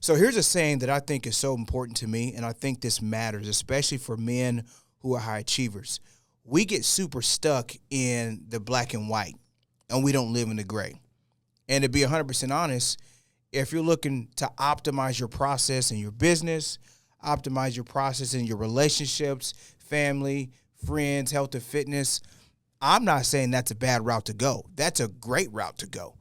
So here's a saying that I think is so important to me, and I think this matters, especially for men who are high achievers. We get super stuck in the black and white, and we don't live in the gray. And to be 100% honest, if you're looking to optimize your process in your business, optimize your process in your relationships, family, friends, health and fitness, I'm not saying that's a bad route to go. That's a great route to go.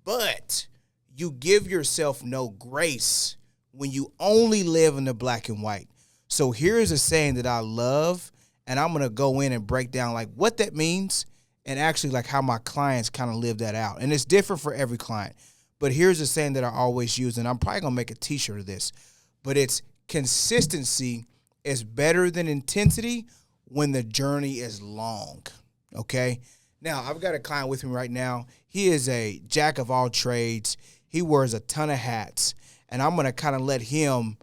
But you give yourself no grace when you only live in the black and white. So here's a saying that I love, and I'm going to go in and break down like what that means and actually like how my clients kind of live that out. And it's different for every client. But here's a saying that I always use, and I'm probably going to make a t-shirt of this, but it's consistency is better than intensity when the journey is long, okay? Now, I've got a client with me right now. He is a jack of all trades. He wears a ton of hats, and I'm going to kind of let him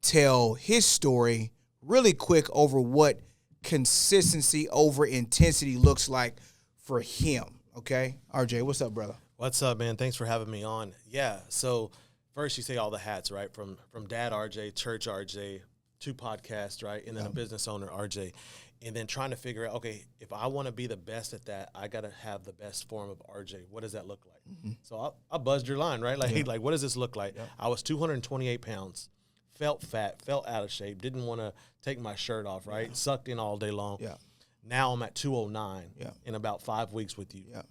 tell his story really quick over what consistency over intensity looks like for him, okay? RJ, what's up, brother? What's up, man? Thanks for having me on. Yeah, so first you say all the hats, right? From dad RJ, church RJ, 2 podcasts, right? And then a business owner RJ. And then trying to figure out, okay, if I want to be the best at that, I got to have the best form of RJ. What does that look like? Mm-hmm. So I buzzed your line, right? Like, like, what does this look like? Yeah. I was 228 pounds, felt fat, felt out of shape, didn't want to take my shirt off, right? Yeah. Sucked in all day long. Yeah. Now I'm at 209 in about 5 weeks with you. Yeah.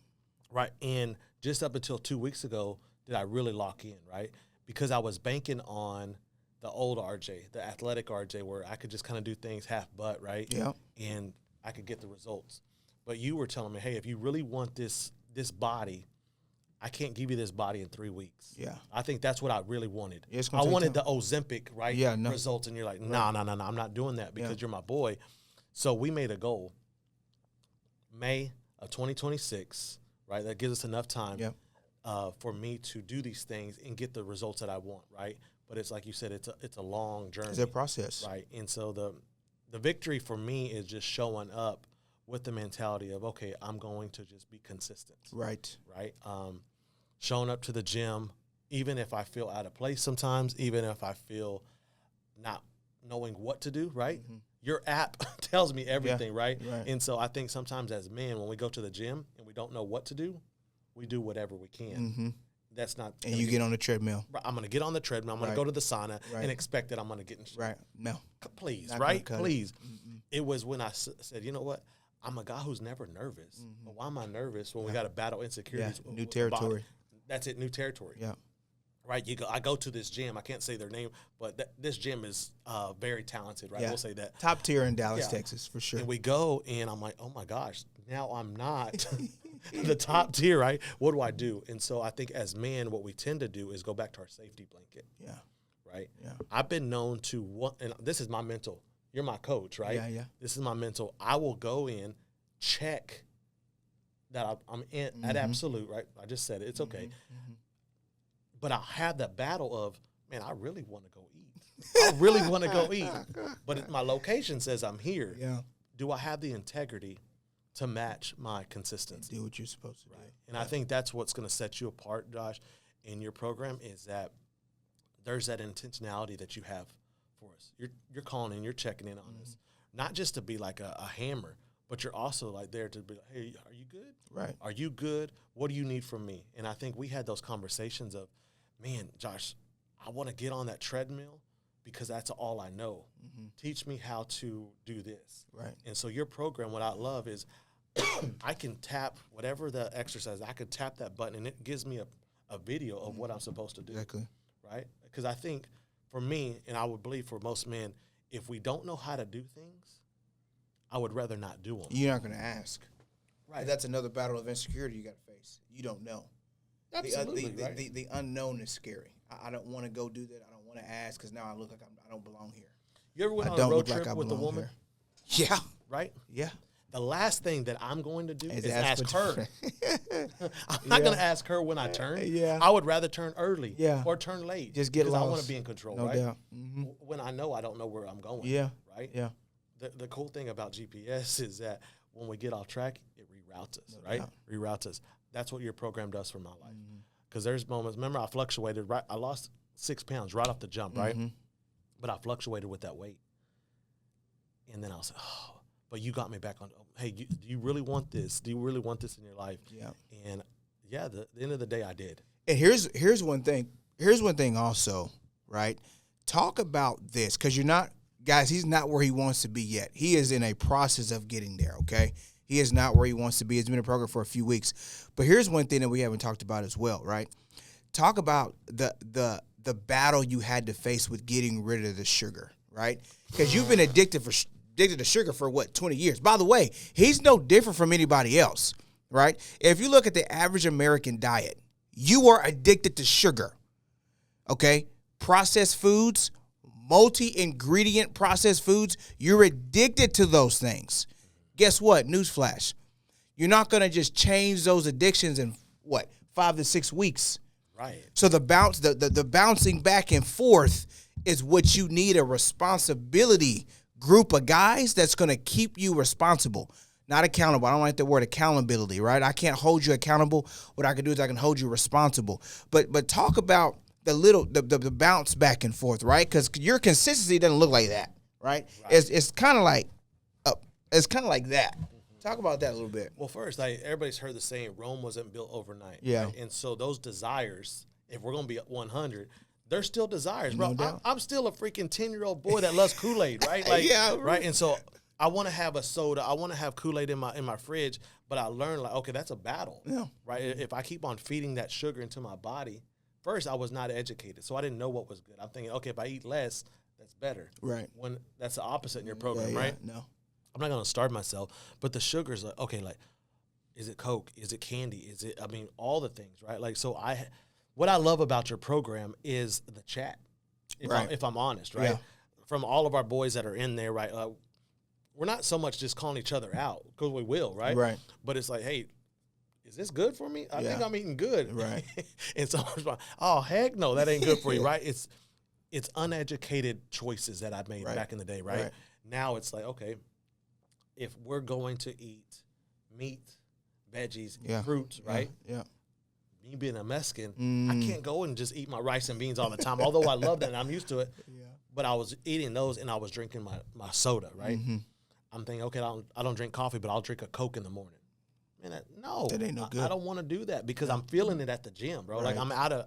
Right. And just up until 2 weeks ago did I really lock in, right? Because I was banking on the old RJ, the athletic RJ, where I could just kind of do things half butt, right? Yeah. And I could get the results. But you were telling me, hey, if you really want this body, I can't give you this body in 3 weeks. Yeah. I think that's what I really wanted. Yeah, I wanted the Ozempic, right? Yeah, no. Results. And you're like, no, I'm not doing that because you're my boy. So we made a goal. May of 2026, right? That gives us enough time for me to do these things and get the results that I want, right? But it's like you said, it's a long journey. It's a process. Right. And so the victory for me is just showing up with the mentality of, okay, I'm going to just be consistent. Right. Right. Showing up to the gym, even if I feel out of place sometimes, even if I feel not knowing what to do, right? Mm-hmm. Your app tells me everything, right? And so I think sometimes as men, when we go to the gym and we don't know what to do, we do whatever we can. Mm-hmm. That's not. And you get on the treadmill. I'm going to get on the treadmill. I'm going to go to the sauna and expect that I'm going to get in shape. Right. No. Please, right? Please. It was when I said, you know what? I'm a guy who's never nervous. Mm-hmm. But why am I nervous when we got to battle insecurities? New territory. That's it, new territory. Yeah. Right? I go to this gym. I can't say their name, but this gym is very talented, right? Yeah. We'll say that. Top tier in Dallas, Texas, for sure. And we go, and I'm like, oh, my gosh, now I'm not the top tier, right? What do I do? And so I think as men, what we tend to do is go back to our safety blanket. Yeah. Right? Yeah. I've been known to, and this is my mental. You're my coach, right? Yeah, yeah. This is my mental. I will go in, check that I'm in at absolute, right? I just said it. It's okay. Mm-hmm. But I have that battle of, man, I really want to go eat. I really want to go eat. But my location says I'm here. Yeah. Do I have the integrity to match my consistency? Do what you're supposed to do. Right. And I think that's what's going to set you apart, Josh, in your program is that there's that intentionality that you have for us. You're calling in, you're checking in on us. Not just to be like a hammer, but you're also like there to be like, hey, are you good? Right. Are you good? What do you need from me? And I think we had those conversations of, man, Josh, I want to get on that treadmill because that's all I know. Mm-hmm. Teach me how to do this. Right. And so your program, what I love is I can tap whatever the exercise, I could tap that button and it gives me a video of what I'm supposed to do. Exactly. Right? Because I think for me, and I would believe for most men, if we don't know how to do things, I would rather not do them. You're not going to ask. Right. That's another battle of insecurity you got to face. You don't know. Absolutely, right. The unknown is scary. I don't want to go do that. I don't want to ask because now I look like I don't belong here. You ever went on a road trip with a woman? Here. Yeah. Right? Yeah. The last thing that I'm going to do is ask her. I'm not going to ask her when I turn. Yeah. I would rather turn early or turn late. Just get lost. Because I want to be in control, no right? doubt. Mm-hmm. When I know I don't know where I'm going. Yeah. Right? Yeah. The cool thing about GPS is that when we get off track, it reroutes us, right? Yeah. Reroutes us. That's what your program does for my life. Because there's moments, remember I fluctuated, right? I lost 6 pounds right off the jump, right? But I fluctuated with that weight. And then I was like, oh, but you got me back on, hey, do you really want this? Do you really want this in your life? Yeah. And, yeah, the end of the day, I did. And here's one thing. Here's one thing also, right? Talk about this, because you're not, guys, he's not where he wants to be yet. He is in a process of getting there, okay? He is not where he wants to be. It's been a program for a few weeks. But here's one thing that we haven't talked about as well, right? Talk about the battle you had to face with getting rid of the sugar, right? Because you've been addicted to sugar for, 20 years? By the way, he's no different from anybody else, right? If you look at the average American diet, you are addicted to sugar, okay? Processed foods, multi-ingredient processed foods, you're addicted to those things. Guess what? Newsflash. You're not going to just change those addictions in, 5 to 6 weeks. Right. So the bouncing back and forth is what you need, a responsibility group of guys that's going to keep you responsible, not accountable. I don't like the word accountability, right? I can't hold you accountable. What I can do is I can hold you responsible. But talk about the bounce back and forth, right? Because your consistency doesn't look like that, right? It's kind of like that. Talk about that a little bit. Well, first, everybody's heard the saying, Rome wasn't built overnight. Yeah. Right? And so those desires, if we're going to be at 100, they're still desires, bro. No doubt. I'm still a freaking 10-year-old boy that loves Kool-Aid, right? Like, yeah. Right. And so I want to have a soda. I want to have Kool-Aid in my fridge. But I learned, like, okay, that's a battle. Yeah. Right. If I keep on feeding that sugar into my body, first, I was not educated. So I didn't know what was good. I'm thinking, okay, if I eat less, that's better. Right. When that's the opposite in your program, Yeah, right? No. I'm not going to starve myself, but the sugar's like, okay, like, is it Coke? Is it candy? All the things, right? Like, so what I love about your program is the chat, if I'm honest, right? Yeah. From all of our boys that are in there, right? We're not so much just calling each other out, because we will, right? Right. But it's like, hey, is this good for me? I think I'm eating good. Right. And so I was like, oh, heck no, that ain't good for you, right? It's uneducated choices that I made back in the day, right? Now it's like, okay, if we're going to eat meat, veggies, fruits, right? Yeah. Me being a Mexican, I can't go and just eat my rice and beans all the time, although I love that and I'm used to it. Yeah. But I was eating those and I was drinking my soda, right? I'm thinking, okay, I don't drink coffee, but I'll drink a Coke in the morning. Man, that ain't no good. I don't want to do that because I'm feeling it at the gym, bro. Right. Like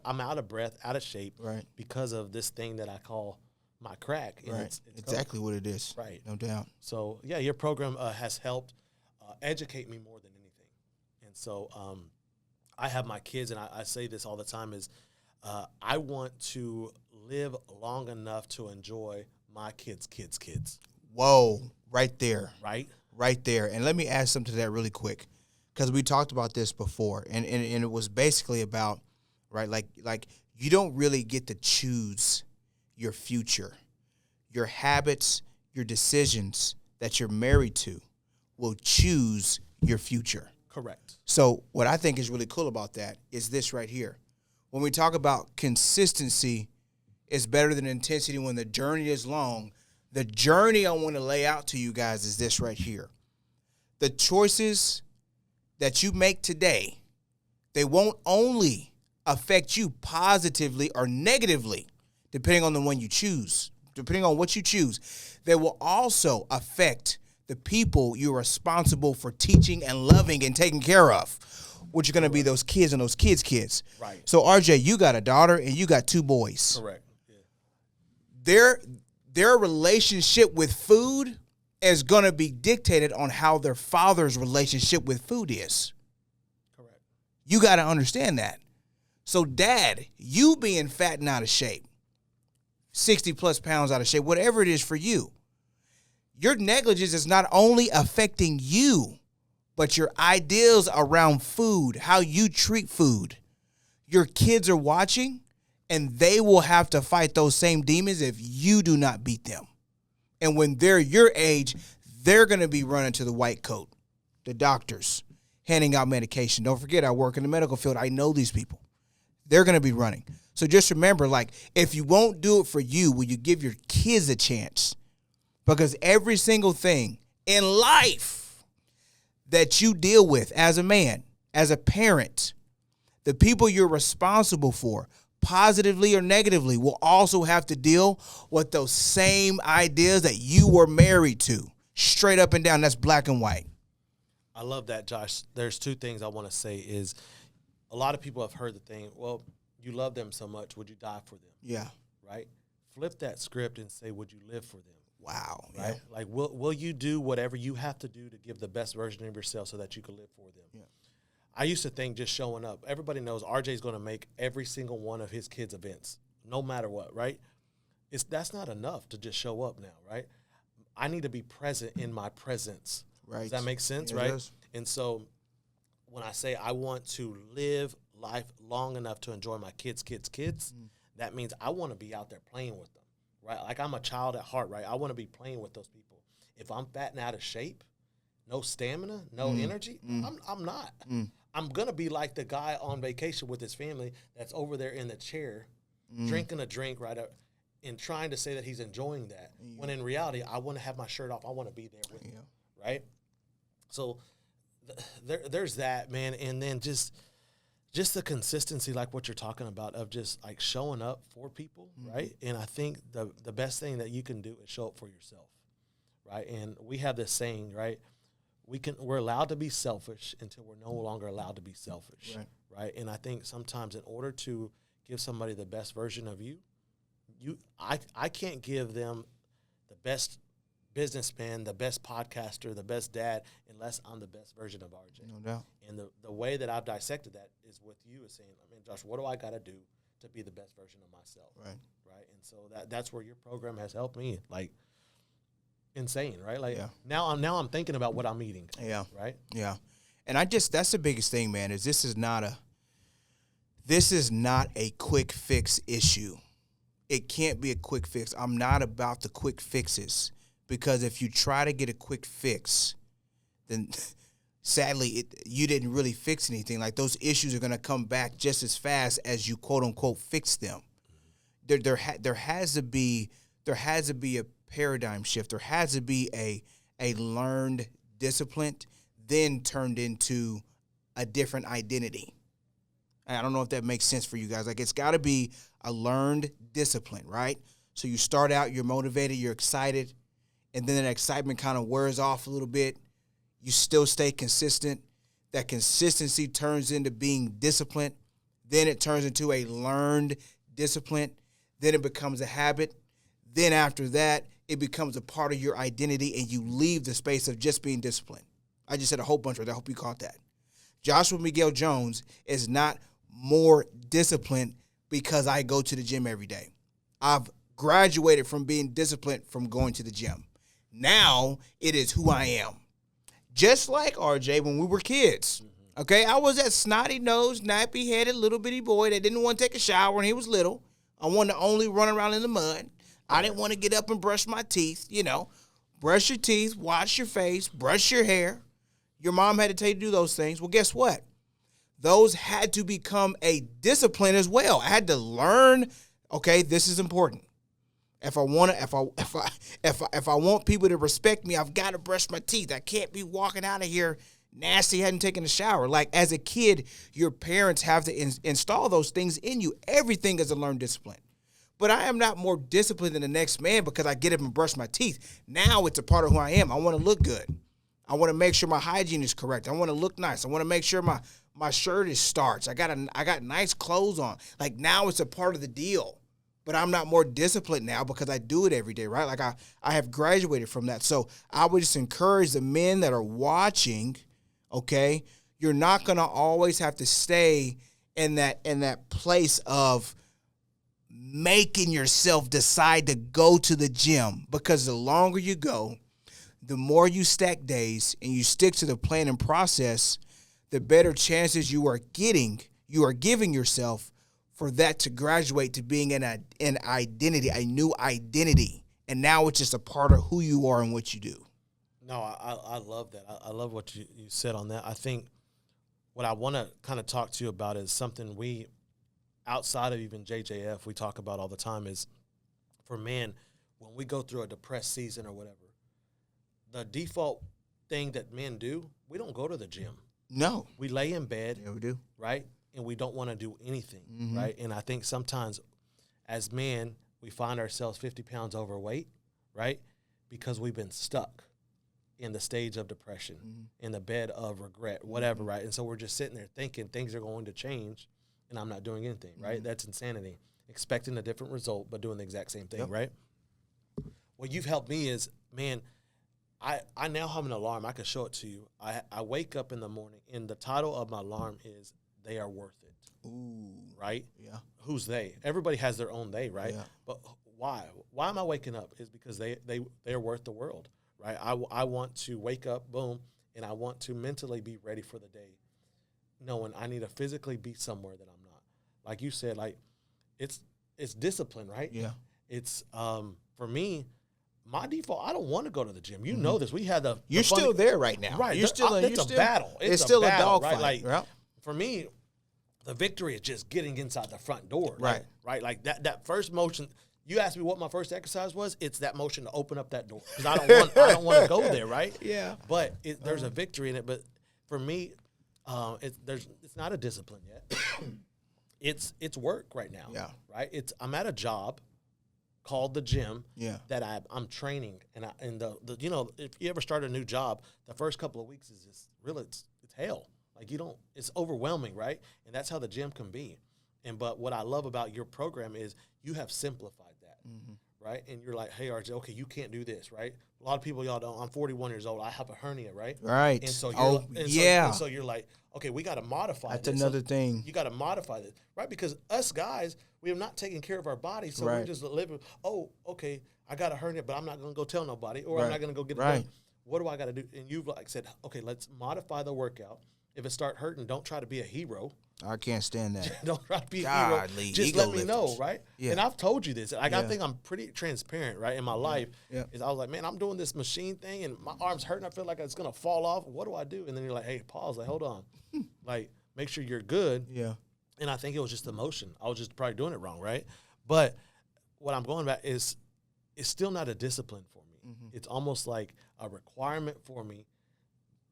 I'm out of breath, out of shape, right? Because of this thing that I call my crack. And right. It's exactly Coke. What it is. Right. No doubt. So yeah, your program has helped educate me more than anything. And so I have my kids, and I say this all the time, is I want to live long enough to enjoy my kids' kids. Whoa, right there. Right there. And let me add something to that really quick, because we talked about this before, and it was basically about, right, like you don't really get to choose your future. Your habits, your decisions that you're married to will choose your future. Correct. So what I think is really cool about that is this right here. When we talk about consistency is better than intensity when the journey is long, the journey I want to lay out to you guys is this right here. The choices that you make today, they won't only affect you positively or negatively, depending on the one you choose, depending on what you choose. They will also affect the people you're responsible for teaching and loving and taking care of, which are going to be those kids and those kids. Right. So, RJ, you got a daughter and you got 2 boys. Correct. Yeah. Their relationship with food is going to be dictated on how their father's relationship with food is. Correct. You got to understand that. So, Dad, you being fat and out of shape, 60-plus pounds out of shape, whatever it is for you, your negligence is not only affecting you, but your ideals around food, how you treat food. Your kids are watching, and they will have to fight those same demons if you do not beat them. And when they're your age, they're going to be running to the white coat, the doctors, handing out medication. Don't forget, I work in the medical field. I know these people. They're going to be running. So just remember, like, if you won't do it for you, will you give your kids a chance? Because every single thing in life that you deal with as a man, as a parent, the people you're responsible for, positively or negatively, will also have to deal with those same ideas that you were married to. Straight up and down. That's black and white. I love that, Josh. There's two things I want to say is a lot of people have heard the thing, well, you love them so much, would you die for them? Yeah. Right? Flip that script and say, would you live for them? Wow. Right? Yeah. Like, will you do whatever you have to do to give the best version of yourself so that you can live for them? Yeah. I used to think just showing up. Everybody knows RJ's going to make every single one of his kids' events, no matter what, right? That's not enough to just show up now, right? I need to be present in my presence. Right. Does that make sense, right? Does. And so when I say I want to live life long enough to enjoy my kids, that means I want to be out there playing with them. Right, like I'm a child at heart, right? I want to be playing with those people. If I'm fat and out of shape, no stamina, no energy, I'm not. I'm gonna be like the guy on vacation with his family that's over there in the chair, drinking a drink right up, and trying to say that he's enjoying that. When in reality, I want to have my shirt off. I want to be there with him, right? So there's that, man, and then just the consistency, like what you're talking about, of just like showing up for people, right? And I think the best thing that you can do is show up for yourself, right? And we have this saying, right? We're allowed to be selfish until we're no longer allowed to be selfish, right? And I think sometimes in order to give somebody the best version of I can't give them the best businessman, the best podcaster, the best dad, unless I'm the best version of RJ. No doubt. And the way that I've dissected that is with you is saying, I mean, Josh, what do I got to do to be the best version of myself? Right. And so that's where your program has helped me, like, insane, right? Like now I'm thinking about what I'm eating. Yeah. Right. Yeah. And that's the biggest thing, man, is this is not a quick fix issue. It can't be a quick fix. I'm not about the quick fixes. Because if you try to get a quick fix, then sadly you didn't really fix anything. Like those issues are going to come back just as fast as you quote unquote fix them. There has to be a paradigm shift. There has to be a learned discipline, then turned into a different identity. I don't know if that makes sense for you guys. Like it's got to be a learned discipline, right? So you start out, you're motivated, you're excited. And then that excitement kind of wears off a little bit. You still stay consistent. That consistency turns into being disciplined. Then it turns into a learned discipline. Then it becomes a habit. Then after that, it becomes a part of your identity, and you leave the space of just being disciplined. I just said a whole bunch of that. I hope you caught that. Joshua Miguel Jones is not more disciplined because I go to the gym every day. I've graduated from being disciplined from going to the gym. Now it is who I am. Just like RJ when we were kids. Okay, I was that snotty-nosed, nappy-headed little bitty boy that didn't want to take a shower when he was little. I wanted to only run around in the mud. I didn't want to get up and brush my teeth, Brush your teeth, wash your face, brush your hair. Your mom had to tell you to do those things. Well, guess what? Those had to become a discipline as well. I had to learn, okay, this is important. If I want people to respect me, I've got to brush my teeth. I can't be walking out of here nasty, hadn't taken a shower. Like as a kid, your parents have to install those things in you. Everything is a learned discipline. But I am not more disciplined than the next man because I get up and brush my teeth. Now it's a part of who I am. I want to look good. I want to make sure my hygiene is correct. I want to look nice. I want to make sure my shirt is starched. I got nice clothes on. Like now it's a part of the deal. But I'm not more disciplined now because I do it every day, right? Like I have graduated from that. So I would just encourage the men that are watching, okay, you're not going to always have to stay in that place of making yourself decide to go to the gym, because the longer you go, the more you stack days and you stick to the plan and process, the better chances you are giving yourself for that to graduate to being an identity, a new identity. And now it's just a part of who you are and what you do. No, I love that. I love what you said on that. I think what I want to kind of talk to you about is something we, outside of even JJF, we talk about all the time is for men, when we go through a depressed season or whatever, the default thing that men do, we don't go to the gym. No. We lay in bed. Yeah, we do. Right? and we don't want to do anything, right? And I think sometimes as men, we find ourselves 50 pounds overweight, right? Because we've been stuck in the stage of depression, in the bed of regret, whatever, right? And so we're just sitting there thinking things are going to change, and I'm not doing anything, right? That's insanity. Expecting a different result, but doing the exact same thing, right? What you've helped me is, man, I now have an alarm. I can show it to you. I wake up in the morning, and the title of my alarm is "They Are Worth It." Ooh. Right? Yeah. Who's they? Everybody has their own they, right? Yeah. But why? Why am I waking up? Is because they are worth the world, right? I want to wake up, boom, and I want to mentally be ready for the day, knowing I need to physically be somewhere that I'm not. Like you said, like it's discipline, right? Yeah. It's for me. My default, I don't want to go to the gym. You know this. We had the You're funny, still there right now. right? You're still. It's a battle. It's still a battle, dog right? fight. Like for me, the victory is just getting inside the front door, Right. Right. Like that first motion. You asked me what my first exercise was. It's that motion to open up that door because I don't want to go there, right? Yeah. But there's a victory in it. But for me, it's not a discipline yet. it's work right now. Yeah. Right. I'm at a job called the gym. Yeah. That I'm training, and the if you ever start a new job, the first couple of weeks is just really it's hell. Like it's overwhelming, right? And that's how the gym can be. But what I love about your program is you have simplified that, right? And you're like, hey, RJ, okay, you can't do this, right? A lot of people, y'all don't. I'm 41 years old. I have a hernia, right? Right. And so so you're like, okay, we got to modify that's this. another thing. You got to modify this, right? Because us guys, we have not taken care of our bodies, so Right. we're just living. Oh, okay, I got a hernia, but I'm not going to go tell nobody, or I'm Right. not going to go get it Right. done. What do I got to do? And you've like said, okay, let's modify the workout. If it start hurting, don't try to be a hero. I can't stand that. Don't try to be a Godly hero. Just ego let me lifters. know, right? Yeah. And I've told you this. Like I Yeah. think I'm pretty transparent, right? In my life, Yeah. is I was like, man, I'm doing this machine thing, and my arm's hurting. I feel like it's gonna fall off. What do I do? And then you're like, hey, pause. Like, hold on. Like, make sure you're good. Yeah. And I think it was just emotion. I was just probably doing it wrong, right? But what I'm going back is it's still not a discipline for me. It's almost like a requirement for me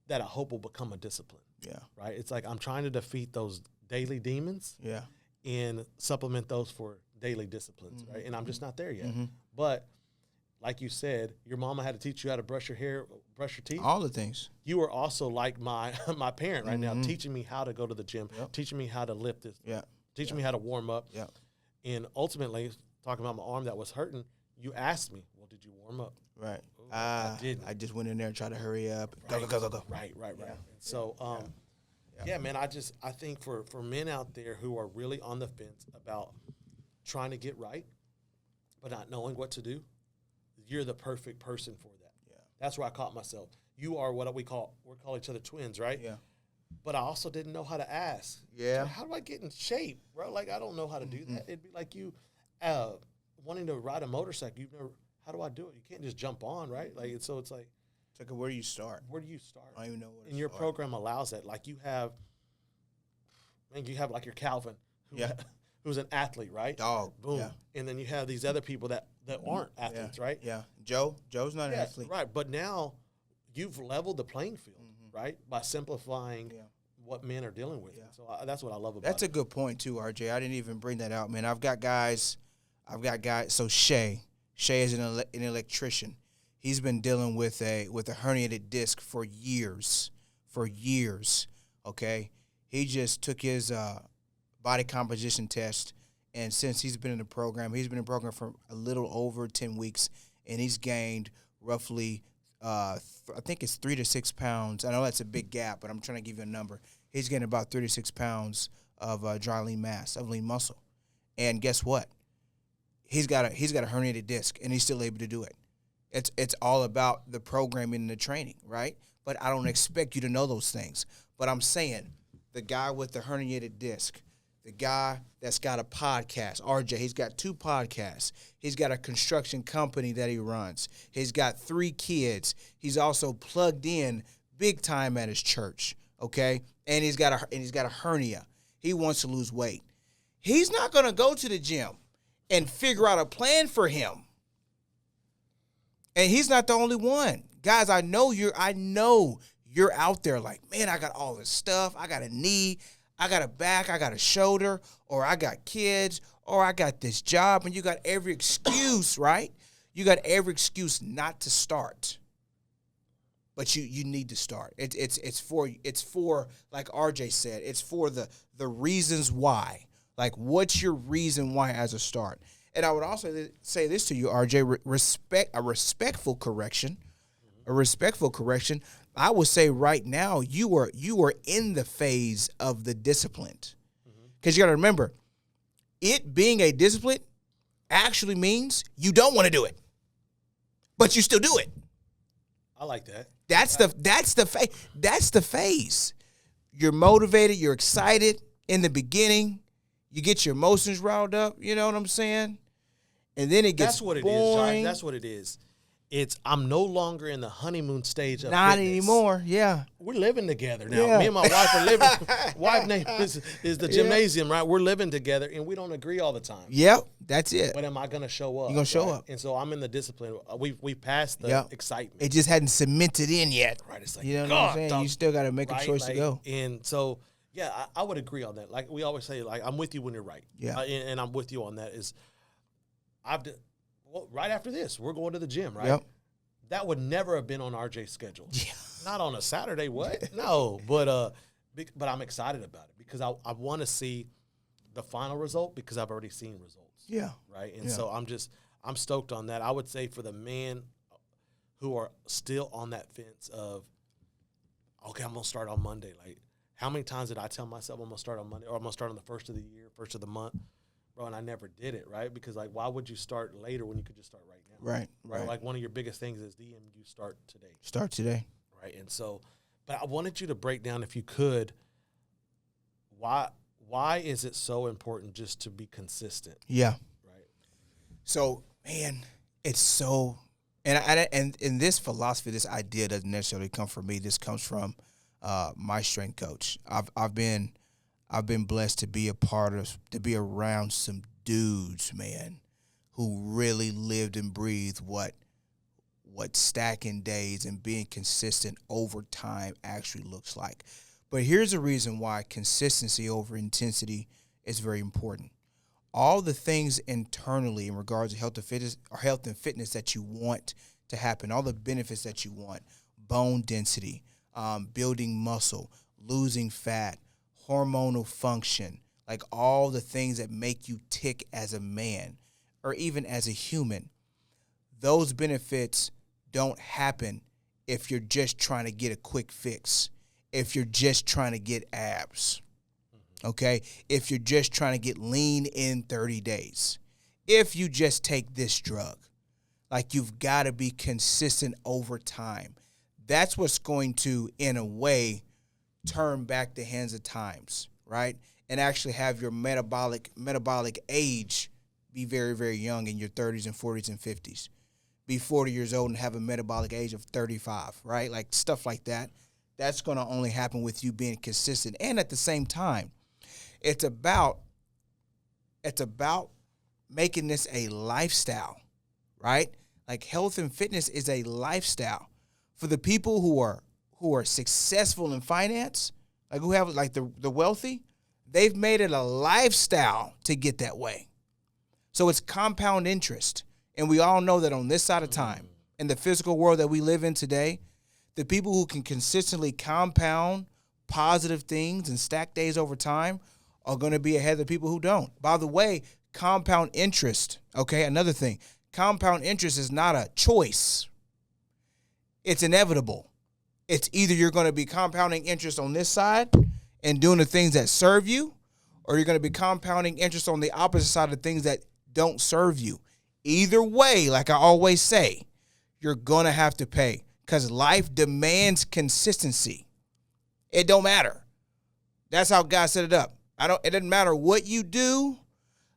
that I hope will become a discipline. Yeah. Right? It's like I'm trying to defeat those daily demons Yeah. and supplement those for daily disciplines, right? And I'm just not there yet. But like you said, your mama had to teach you how to brush your hair, brush your teeth. All the things. You were also like my parent right now, teaching me how to go to the gym, teaching me how to lift this, Yeah. teaching me how to warm up. Yeah. And ultimately, talking about my arm that was hurting, you asked me, well, did you warm up? Right. I didn't. I just went in there and tried to hurry up. Right. Go. Right. And so, yeah, man, I think for men out there who are really on the fence about trying to get right, but not knowing what to do, you're the perfect person for that. Yeah. That's where I caught myself. You are what we call each other twins, right? Yeah. But I also didn't know how to ask. Yeah. So how do I get in shape, bro? Like, I don't know how to do that. It'd be like you wanting to ride a motorcycle. How do I do it? You can't just jump on, right? Like, so it's like, It's like, where do you start? where do you start? I don't even know where to And your start. program allows that. Like you have like your Calvin, Yeah. who's an athlete, right? Dog. Boom. Yeah. And then you have these other people that aren't athletes, right? Yeah. Joe's not an Yeah, athlete. right. But now you've leveled the playing field, right? By simplifying Yeah. what men are dealing with. Yeah. So that's what I love about That's it. a good point too, RJ. I didn't even bring that out, man. I've got guys. So Shay is an electrician. He's been dealing with a herniated disc for years. Okay, he just took his body composition test, and since he's been in the program, for a little over 10 weeks, and he's gained roughly, I think it's 3 to 6 pounds. I know that's a big gap, but I'm trying to give you a number. He's gained about 36 pounds of dry lean mass, of lean muscle, and guess what? He's got a herniated disc, and he's still able to do it. It's all about the programming and the training, right? But I don't expect you to know those things. But I'm saying the guy with the herniated disc, the guy that's got a podcast, RJ, he's got 2 podcasts. He's got a construction company that he runs. He's got 3 kids. He's also plugged in big time at his church, okay? And he's got a hernia. He wants to lose weight. He's not going to go to the gym and figure out a plan for him. And he's not the only one. Guys, I know you're out there like, man, I got all this stuff. I got a knee. I got a back, I got a shoulder, or I got kids, or I got this job, and you got every excuse, right? You got every excuse not to start. But you need to start. It's for like RJ said, it's for the reasons why. Like, what's your reason why as a start? And I would also say this to you, RJ, a respectful correction. A respectful correction. I would say right now you are in the phase of the disciplined. Because you got to remember, it being a discipline actually means you don't want to do it, but you still do it. I like that. That's the phase. You're motivated. You're excited in the beginning. You get your emotions riled up. You know what I'm saying? And then it gets That's what it boring. is, Josh. That's what it is. I'm no longer in the honeymoon stage of Not fitness. anymore. Yeah. We're living together now. Yeah. Me and my wife are living. Wife name is the gymnasium, right? We're living together, and we don't agree all the time. Yep. That's it. But am I going to show up? You're going to show right? up. And so I'm in the discipline. We passed the excitement. It just hadn't cemented in yet. Right. It's like, You know what I'm saying? You still got to make a choice to go. And so, yeah, I would agree on that. Like we always say, like, I'm with you when you're right. Yeah. And I'm with you on that. Right after this, we're going to the gym, right? Yep. That would never have been on RJ's schedule. Yeah. Not on a Saturday, what? No, but I'm excited about it because I want to see the final result because I've already seen results. Yeah. Right? And so I'm stoked on that. I would say for the men who are still on that fence of, okay, I'm going to start on Monday. Like, how many times did I tell myself I'm going to start on Monday or I'm going to start on the first of the year, first of the month? Bro, and I never did it, right? Because, like, why would you start later when you could just start right now? Right. Like, one of your biggest things is you start today. Start today. Right. And so, but I wanted you to break down, if you could, why is it so important just to be consistent? Yeah. Right. So, man, it's so, and this philosophy, this idea doesn't necessarily come from me. This comes from my strength coach. I've been blessed to be to be around some dudes, man, who really lived and breathed what stacking days and being consistent over time actually looks like. But here's the reason why consistency over intensity is very important. All the things internally in regards to health and fitness that you want to happen, all the benefits that you want, bone density, building muscle, losing fat, hormonal function, like all the things that make you tick as a man or even as a human, those benefits don't happen if you're just trying to get a quick fix, if you're just trying to get abs, okay? If you're just trying to get lean in 30 days, if you just take this drug. Like, you've got to be consistent over time. That's what's going to, in a way, turn back the hands of times, right? And actually have your metabolic age be very, very young in your 30s and 40s and 50s. Be 40 years old and have a metabolic age of 35, right? Like, stuff like that. That's going to only happen with you being consistent. And at the same time, it's about making this a lifestyle, right? Like, health and fitness is a lifestyle. For the people who are successful in finance, like who have like the wealthy, they've made it a lifestyle to get that way. So it's compound interest. And we all know that on this side of time, in the physical world that we live in today, the people who can consistently compound positive things and stack days over time are going to be ahead of the people who don't. By the way, compound interest, okay, another thing, compound interest is not a choice. It's inevitable. It's either you're going to be compounding interest on this side and doing the things that serve you, or you're going to be compounding interest on the opposite side of things that don't serve you. Either way, like I always say, you're going to have to pay because life demands consistency. It don't matter. That's how God set it up. It doesn't matter what you do.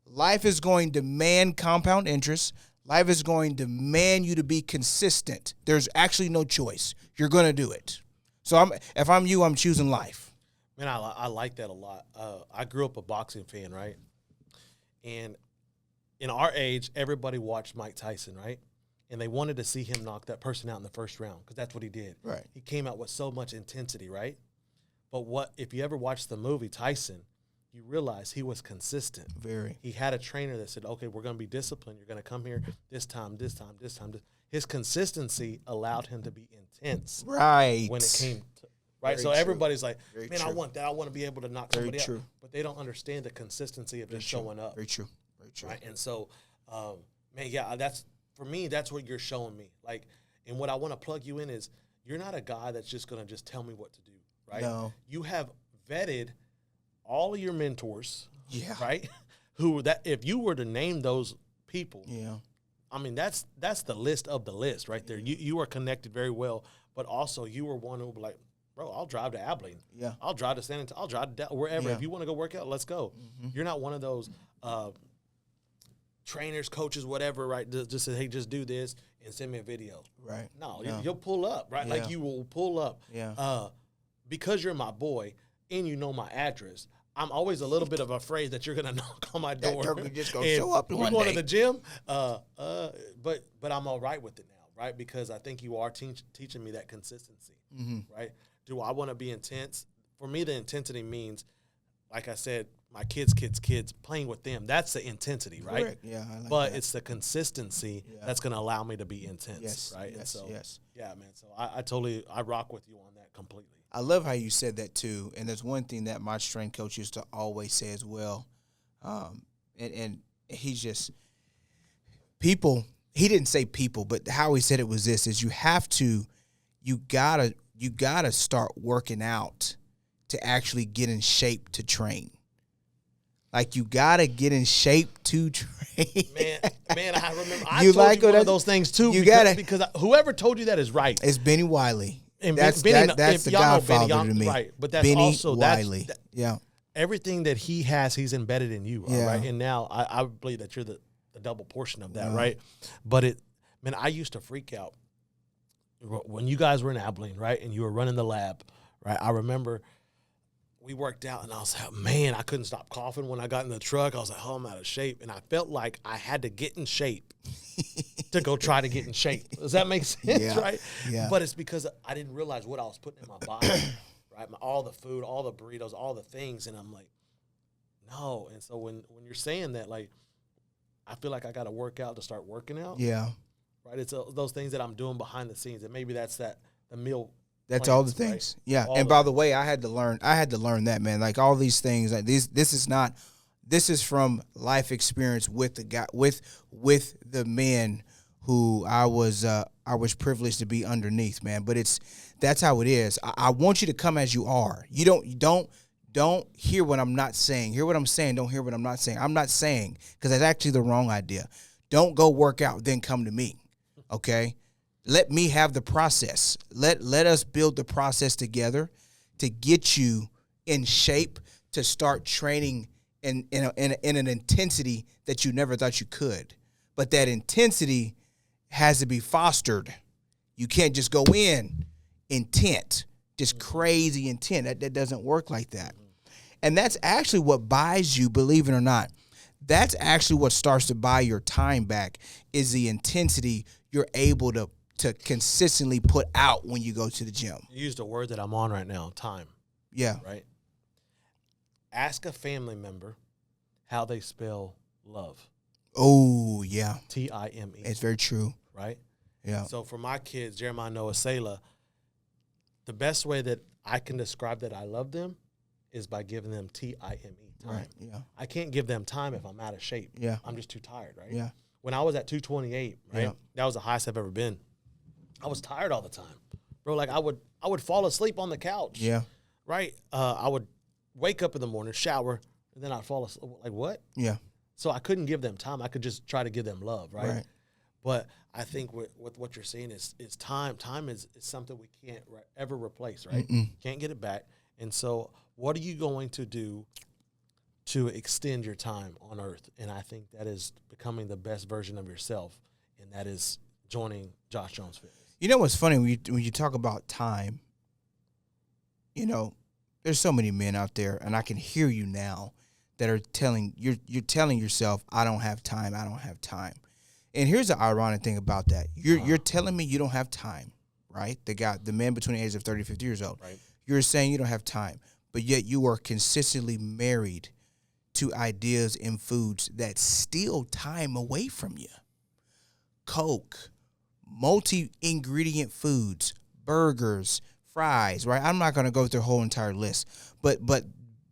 Life is going to demand compound interest. Life is going to demand you to be consistent. There's actually no choice. You're going to do it. So if I'm you, I'm choosing life. Man, I like that a lot. I grew up a boxing fan, right? And in our age, everybody watched Mike Tyson, right? And they wanted to see him knock that person out in the first round because that's what he did. Right. He came out with so much intensity, right? But if you ever watch the movie Tyson, you realize he was consistent. Very. He had a trainer that said, okay, we're going to be disciplined. You're going to come here this time. His consistency allowed him to be intense. Right. When it came to, right. Very so true. everybody's like, Very man, true. I want that. I want to be able to knock Very somebody true. out. But they don't understand the consistency of just showing up. Very true. Very true. Right. And so, man, yeah, that's what you're showing me. Like, and what I want to plug you in is you're not a guy that's just going to just tell me what to do. Right. No. You have vetted all of your mentors. Yeah. Right. If you were to name those people. Yeah. I mean, that's the list of the list right there. You are connected very well, but also you were one who would be like, bro, I'll drive to Abilene. Yeah. I'll drive to San Antonio. I'll drive to wherever. Yeah. If you want to go work out, let's go. Mm-hmm. You're not one of those trainers, coaches, whatever, right? Just say, hey, just do this and send me a video. Right. No, Yeah. you'll pull up, right? Yeah. Like you will pull up. Yeah. Because you're my boy and you know my address, I'm always a little bit of afraid that you're gonna knock on my door. That just gonna and show up we're one going day. to the gym. But I'm all right with it now, right? Because I think you are teaching me that consistency, right? Do I want to be intense? For me, the intensity means, like I said, my kids playing with them. That's the intensity, right? Correct. Yeah. I like But that. it's the consistency that's going to allow me to be intense, Yes, right? yes, and so, yes. yeah, man. So I rock with you on that completely. I love how you said that too. And there's one thing that my strength coach used to always say as well. And he's just people. He didn't say people, but how he said it was this: is you gotta start working out to actually get in shape to train. Like you gotta get in shape to train. Man, I remember I You told like you one what of those things too. you because whoever told you that is right. It's Benny Wiley. And That's Benny, the y'all know godfather Benny, to me. right? But that's Benny also Wiley. Yeah. everything that he has, he's embedded in you, Yeah. right? And now I believe that you're the double portion of that, Yeah. right? But I used to freak out when you guys were in Abilene, right? And you were running the lab, right? I remember we worked out, and I was like, man, I couldn't stop coughing when I got in the truck. I was like, oh, I'm out of shape. And I felt like I had to get in shape to go try to get in shape. Does that make sense, Yeah. right? Yeah. But it's because I didn't realize what I was putting in my body, right? All the food, all the burritos, all the things. And I'm like, no. And so when you're saying that, like, I feel like I got to work out to start working out. Yeah. Right? It's those things that I'm doing behind the scenes. And maybe that's the meal. That's plans, all the right? things. Yeah. All And the by the way, I had to learn that, man. Like all these things, like this is from life experience with the guy, with the men who I was privileged to be underneath, man. But that's how it is. I want you to come as you are. You don't hear what I'm not saying. Hear what I'm saying. Don't hear what I'm not saying. I'm not saying, because that's actually the wrong idea. Don't go work out, then come to me. Okay? Let me have the process. Let us build the process together to get you in shape to start training in an intensity that you never thought you could. But that intensity has to be fostered. You can't just go in intent, just crazy intent. That doesn't work like that. And that's actually what buys you, believe it or not. That's actually what starts to buy your time back, is the intensity you're able to consistently put out when you go to the gym. You used a word that I'm on right now, time. Yeah. Right? Ask a family member how they spell love. Oh, yeah. Time. It's very true. Right? Yeah. So for my kids, Jeremiah, Noah, Selah, the best way that I can describe that I love them is by giving them time. Right. Yeah. I can't give them time if I'm out of shape. Yeah. I'm just too tired, right? Yeah. When I was at 228, right? Yeah. That was the highest I've ever been. I was tired all the time. Bro, like I would fall asleep on the couch. Yeah. Right? I would wake up in the morning, shower, and then I'd fall asleep. Like, what? Yeah. So I couldn't give them time. I could just try to give them love, right? Right. But I think with what you're saying is time. Time is something we can't ever replace, right? Can't get it back. And so what are you going to do to extend your time on earth? And I think that is becoming the best version of yourself, and that is joining Josh Jones Fitness. You know what's funny when you talk about time? You know, there's so many men out there, and I can hear you now, that are telling you're telling yourself, I don't have time. And here's the ironic thing about that. You're telling me you don't have time, right? The man between the ages of 30 and 50 years old. Right. You're saying you don't have time, but yet you are consistently married to ideas and foods that steal time away from you. Coke, multi-ingredient foods, burgers, fries, right? I'm not going to go through the whole entire list, but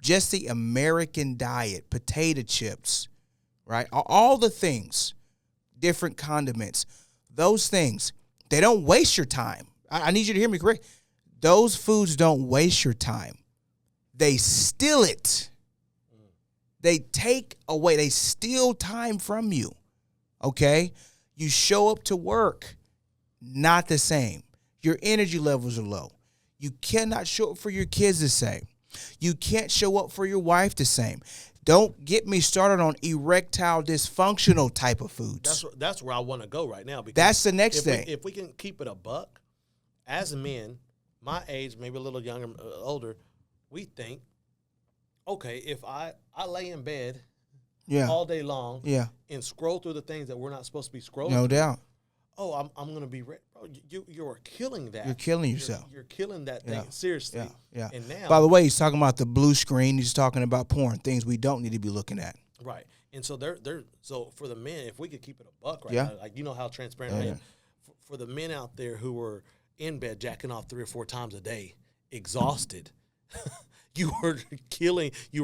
just the American diet, potato chips, right? All the things, different condiments, those things, they don't waste your time. I need you to hear me correct. Those foods don't waste your time. They steal it. They take away, they steal time from you, okay? You show up to work, not the same. Your energy levels are low. You cannot show up for your kids the same. You can't show up for your wife the same. Don't get me started on erectile dysfunctional type of foods. That's where I want to go right now. Because that's the next thing. If we can keep it a buck, as men, my age, maybe a little younger, older, we think, okay, if I lay in bed all day long and scroll through the things that we're not supposed to be scrolling no through, doubt. Oh, I'm going to be ready. Bro, you're killing that. You're killing yourself. You're killing that thing, seriously. Yeah. And now, by the way, he's talking about the blue screen. He's talking about porn, things we don't need to be looking at. Right. And so so for the men, if we could keep it a buck right now, like you know how transparent I am, for the men out there who were in bed jacking off 3 or 4 times a day, exhausted, you were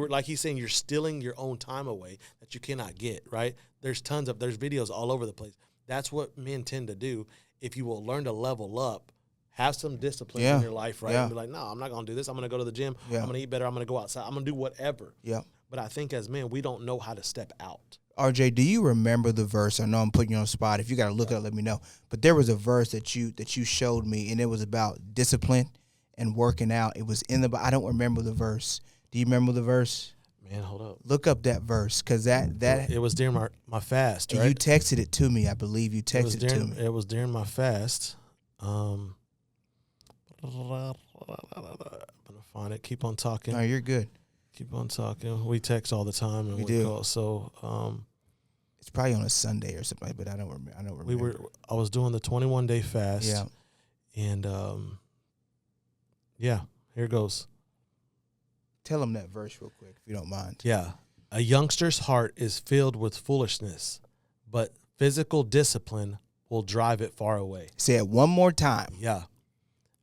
like he's saying, you're stealing your own time away that you cannot get, right? There's videos all over the place. That's what men tend to do. If you will learn to level up, have some discipline in your life, right? And be like, no, I'm not going to do this. I'm going to go to the gym. I'm going to eat better. I'm going to go outside. I'm going to do whatever. Yeah. But I think as men, we don't know how to step out. RJ, do you remember the verse? I know I'm putting you on the spot. If you got to look it up, let me know. But there was a verse that you showed me, and it was about discipline and working out. It was in I don't remember the verse. Do you remember the verse? Man, hold up. Look up that verse, because that it was during my fast, right? You texted it to me, I believe. You texted it to me. It was during my fast. I'm gonna find it. Keep on talking. No, you're good. Keep on talking. We text all the time, and we do. Call, so it's probably on a Sunday or something, but I don't remember. I was doing the 21-day fast. Yeah. And here it goes. Tell him that verse real quick, if you don't mind. Yeah. A youngster's heart is filled with foolishness, but physical discipline will drive it far away. Say it one more time. Yeah.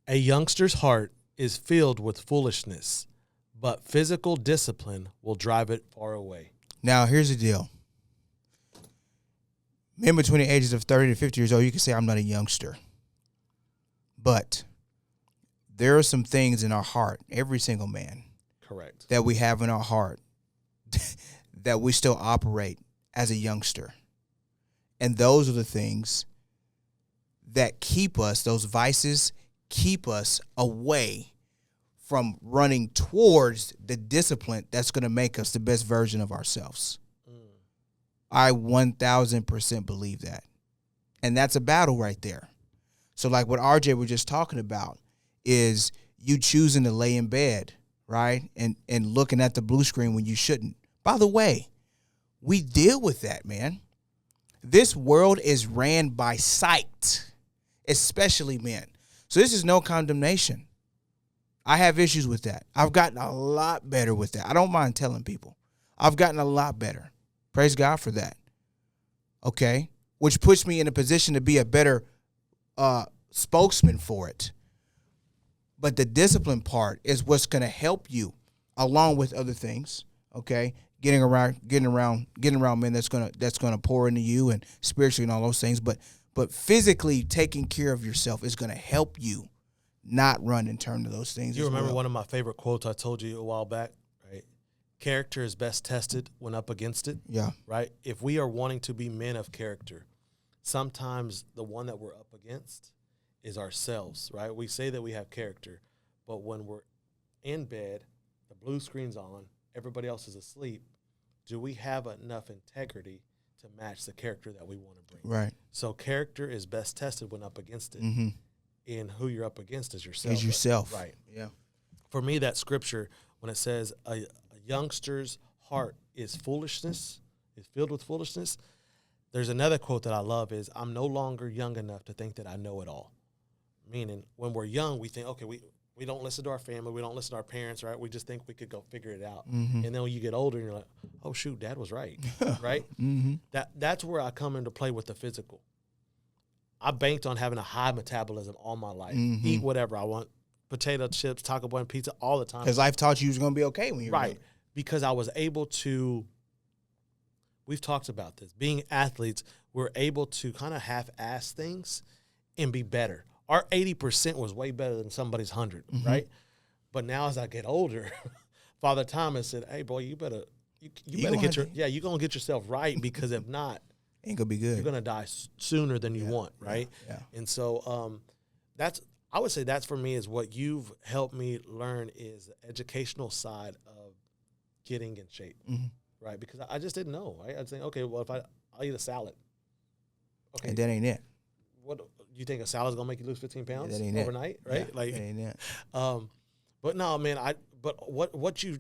A youngster's heart is filled with foolishness, but physical discipline will drive it far away. Now, here's the deal. Men between the ages of 30 to 50 years old, you can say I'm not a youngster. But there are some things in our heart, every single man, correct, that we have in our heart that we still operate as a youngster. And those are the things that keep us, those vices keep us away from running towards the discipline that's going to make us the best version of ourselves. I 1,000% believe that. And that's a battle right there. So like what RJ was just talking about is you choosing to lay in bed, right? And looking at the blue screen when you shouldn't. By the way, we deal with that, man. This world is ran by sight, especially men. So this is no condemnation. I have issues with that. I've gotten a lot better with that. I don't mind telling people. I've gotten a lot better. Praise God for that. Okay? Which puts me in a position to be a better spokesman for it. But the discipline part is what's going to help you, along with other things. Okay, getting around men that's gonna pour into you and spiritually and all those things. But physically taking care of yourself is going to help you not run and turn to those things. You remember one of my favorite quotes I told you a while back, right? Character is best tested when up against it. Yeah. Right. If we are wanting to be men of character, sometimes the one that we're up against is ourselves, right? We say that we have character, but when we're in bed, the blue screen's on, everybody else is asleep, do we have enough integrity to match the character that we want to bring? Right. So character is best tested when up against it. Mm-hmm. And who you're up against is yourself. Is yourself. Right. Yeah. For me, that scripture, when it says a youngster's heart is foolishness, is filled with foolishness, there's another quote that I love is, I'm no longer young enough to think that I know it all. Meaning, when we're young, we think, okay, we don't listen to our family. We don't listen to our parents, right? We just think we could go figure it out. And then when you get older, and you're like, oh, shoot, Dad was right, right? That's where I come into play with the physical. I banked on having a high metabolism all my life. Eat whatever I want. Potato chips, Taco Bell, and pizza all the time. Because life taught you was going to be okay when you were young. Because I was able to, we've talked about this, being athletes, we're able to kind of half-ass things and be better. Our 80% was way better than somebody's 100, right? But now as I get older, Father Thomas said, hey, boy, you better get you're going to get yourself right, because if not, ain't going to be good. You're going to die sooner than you want, right? Yeah. And so I would say that's for me is what you've helped me learn is the educational side of getting in shape, right? Because I just didn't know. Right? I'd say, okay, well, if I'll eat a salad. Okay. And that ain't it. What you think a salad's gonna make you lose 15 pounds overnight, right? Yeah, like that ain't it. But no, man, what you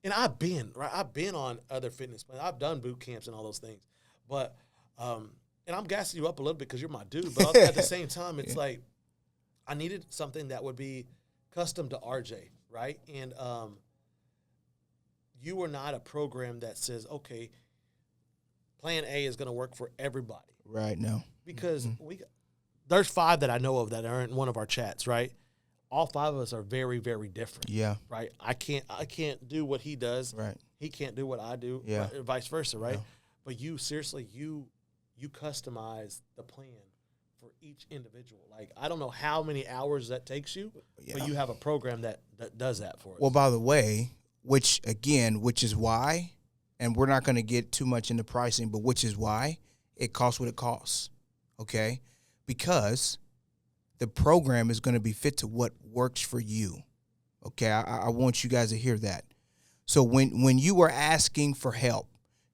and I've been on other fitness plans. I've done boot camps and all those things. But and I'm gassing you up a little bit because you're my dude, but at the same time, it's like I needed something that would be custom to RJ, right? And you were not a program that says, okay, plan A is going to work for everybody. Right, no. Because there's 5 that I know of that are in one of our chats, right? All 5 of us are very, very different. Yeah. Right? I can't do what he does. Right. He can't do what I do. Yeah. Right? Vice versa, right? Yeah. But you seriously, you customize the plan for each individual. Like, I don't know how many hours that takes you, but you have a program that does that for us. Well, by the way, which is why, and we're not going to get too much into pricing, but which is why it costs what it costs, okay? Because the program is going to be fit to what works for you, okay? I want you guys to hear that. So when you were asking for help,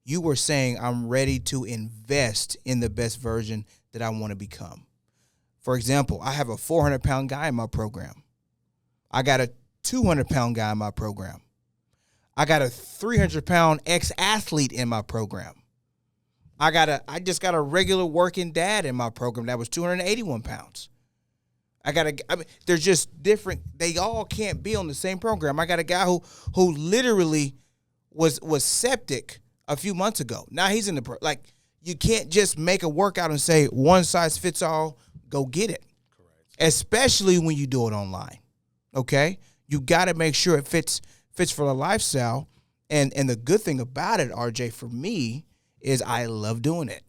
you were saying, I'm ready to invest in the best version that I want to become. For example, I have a 400-pound guy in my program. I got a 200-pound guy in my program. I got a 300-pound ex-athlete in my program. I just got a regular working dad in my program that was 281 pounds. They're just different. They all can't be on the same program. I got a guy who literally was septic a few months ago. Now he's in the you can't just make a workout and say one size fits all, go get it. Correct. Especially when you do it online. Okay? You got to make sure it fits for the lifestyle. And the good thing about it, RJ, for me, is I love doing it.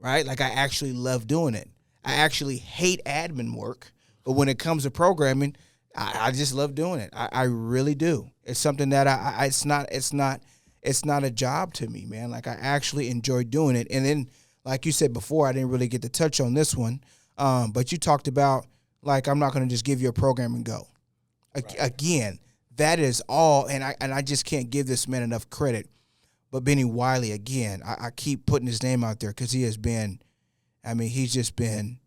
Right? Like, I actually love doing it. I actually hate admin work, but when it comes to programming, I just love doing it. I really do. It's something that it's not a job to me, man. Like, I actually enjoy doing it. And then, like you said before, I didn't really get to touch on this one, but you talked about, like, I'm not going to just give you a program and go. Right. Again, that is all, and I just can't give this man enough credit. But Benny Wiley, again, I keep putting his name out there because he has been, he's just been,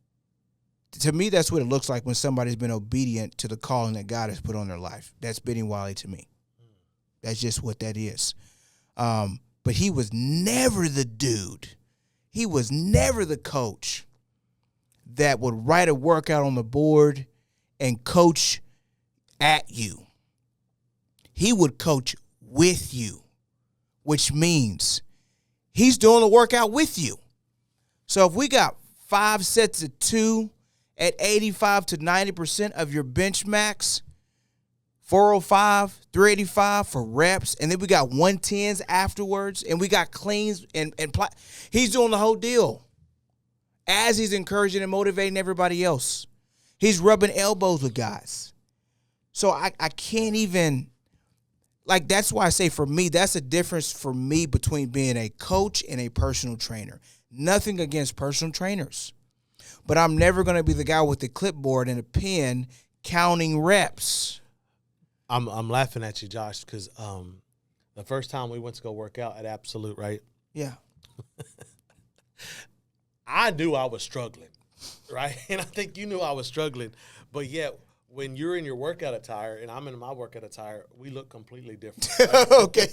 to me, that's what it looks like when somebody's been obedient to the calling that God has put on their life. That's Benny Wiley to me. That's just what that is. But he was never the dude. He was never the coach that would write a workout on the board and coach at you. He would coach with you, which means he's doing the workout with you. So if we got 5 sets of 2 at 85 to 90% of your bench max, 405, 385 for reps, and then we got 110s afterwards, and we got cleans, and he's doing the whole deal as he's encouraging and motivating everybody else. He's rubbing elbows with guys. So I can't even, like, that's why I say for me, that's a difference for me between being a coach and a personal trainer. Nothing against personal trainers, but I'm never going to be the guy with the clipboard and a pen counting reps. I'm laughing at you, Josh, because the first time we went to go work out at Absolute, right? Yeah. I knew I was struggling, right? And I think you knew I was struggling. But yet, when you're in your workout attire and I'm in my workout attire, we look completely different. Right? Okay.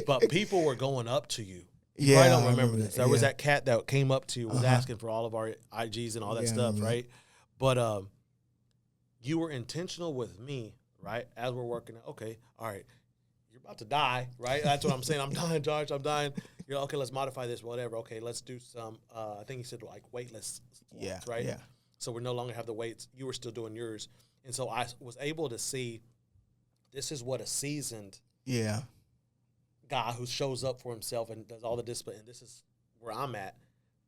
But people were going up to you. Yeah. I don't remember this. There was that cat that came up to you, was asking for all of our IGs and all that stuff, right? But you were intentional with me, right? As we're working, okay, all right, you're about to die, right? That's what I'm saying. I'm dying, Josh. I'm dying. You're okay. Let's modify this, whatever. Okay, let's do some. I think he said like weightless squats, right? Yeah. So we no longer have the weights. You were still doing yours, and so I was able to see. This is what a seasoned guy who shows up for himself and does all the discipline. And this is where I'm at.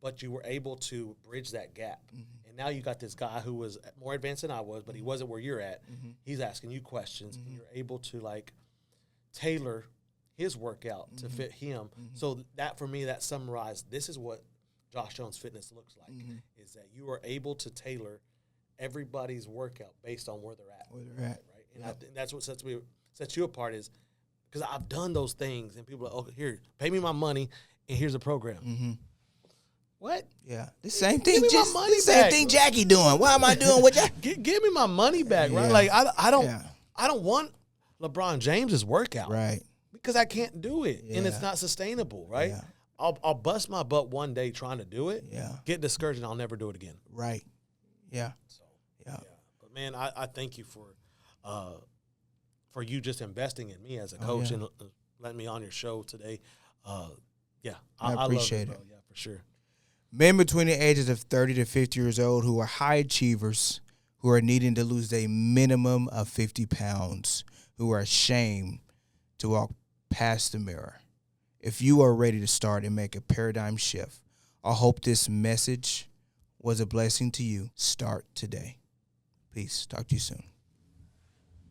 But you were able to bridge that gap. Mm-hmm. And now you got this guy who was more advanced than I was, but he wasn't where you're at. Mm-hmm. He's asking you questions. Mm-hmm. And you're able to, like, tailor his workout to fit him. Mm-hmm. So that, for me, that summarized, this is what Josh Jones Fitness looks like, is that you are able to tailor everybody's workout based on where they're at. Right? And I think that's what sets you apart, is because I've done those things, and people are like, okay, here, pay me my money, and here's a program. Mm-hmm. What? Yeah, the same thing. Same thing Jackie doing. Why am I doing what Jackie? Give me my money back, right? Like I don't want LeBron James's workout, right? Because I can't do it, and it's not sustainable, right? Yeah. I'll bust my butt one day trying to do it. Yeah. Get discouraged, and I'll never do it again. Right. Yeah. So But man, I thank you for you just investing in me as a coach and letting me on your show today. I appreciate it. Yeah, for sure. Men between the ages of 30 to 50 years old who are high achievers, who are needing to lose a minimum of 50 pounds, who are ashamed to walk past the mirror. If you are ready to start and make a paradigm shift, I hope this message was a blessing to you. Start today. Peace. Talk to you soon.